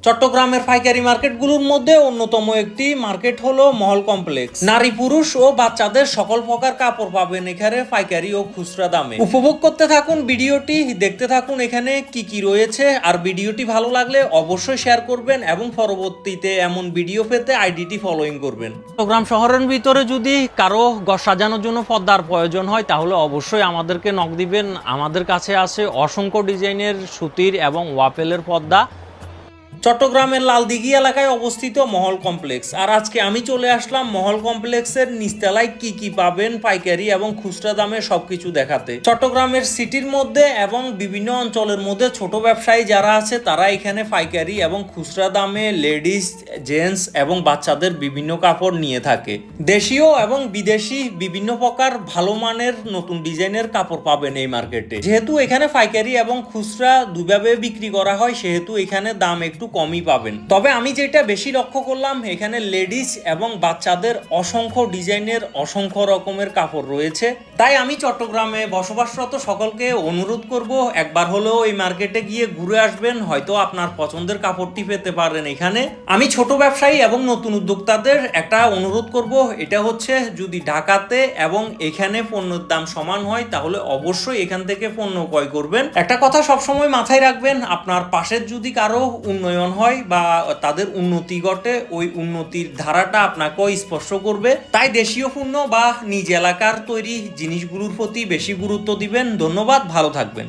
চট্টগ্রামের পাইকারি মার্কেটগুলোর মধ্যে অন্যতম একটি মার্কেট হলো মহল কমপ্লেক্স। নারী পুরুষ ও বাচ্চাদের সকল প্রকার কাপড় পাবেন এখানে পাইকারি ও খুচরা দামে। উপভোগ করতে থাকুন ভিডিওটি, দেখতে থাকুন এখানে কি কি রয়েছে। আর ভিডিওটি ভালো লাগলে অবশ্যই শেয়ার করবেন এবং পরবর্তীতে এমন ভিডিও পেতে আইডিটি ফলোইং করবেন। চট্টগ্রাম শহরের ভিতরে যদি কারো ঘর সাজানোর জন্য পর্দার প্রয়োজন হয় তাহলে অবশ্যই আমাদেরকে নক দিবেন। আমাদের কাছে আছে অসংখ্য ডিজাইনের সুতির এবং ওয়াপেলের পর্দা। চট্টগ্রামের লালদিঘি এলাকায় অবস্থিত মহল কমপ্লেক্স। আর আজকে আমি চলে আসলাম মহল কমপ্লেক্সের নিচতলায় কি কি পাবেন পাইকারি এবং খুচরা দামে সবকিছু দেখাতে। চট্টগ্রামের সিটির মধ্যে এবং বিভিন্ন অঞ্চলের মধ্যে ছোট ব্যবসায়ী যারা আছে তারা এখানে পাইকারি এবং খুচরা দামে লেডিস, জেন্টস এবং বাচ্চাদের বিভিন্ন কাপড় নিয়ে থাকে। দেশীয় এবং বিদেশি বিভিন্ন প্রকার ভালো মানের নতুন ডিজাইনের কাপড় পাবেন এই মার্কেটে। যেহেতু এখানে পাইকারি এবং খুচরা দুভাবে বিক্রি করা হয় সেহেতু এখানে দাম একটু কমই পাবেন। তবে আমি যেটা বেশি লক্ষ্য করলাম এখানে লেডিস এবং বাচ্চাদের অসংখ্য ডিজাইনের অসংখ্য রকমের কাপড় রয়েছে। তাই আমি চট্টগ্রামে বসবাসরত সকলকে অনুরোধ করব একবার হলেও এই মার্কেটে গিয়ে ঘুরে আসবেন, হয়তো আপনার পছন্দের কাপড়টি পেতে পারেন এখানে। আমি ছোট ব্যবসায়ী এবং নতুন উদ্যোক্তাদের একটা অনুরোধ করব, এটা হচ্ছে যদি ঢাকাতে এবং এখানে পণ্যের দাম সমান হয় তাহলে অবশ্যই এখান থেকে পণ্য ক্রয় করবেন। একটা কথা সবসময় মাথায় রাখবেন, আপনার পাশের যদি কারো উন্নয়ন হয় বা তাদের উন্নতি ঘটে ওই উন্নতির ধারাটা আপনাকেও স্পর্শ করবে। তাই দেশীয় পণ্য বা নিজ এলাকার তৈরি জিনিসগুলোর প্রতি বেশি গুরুত্ব দিবেন। ধন্যবাদ, ভালো থাকবেন।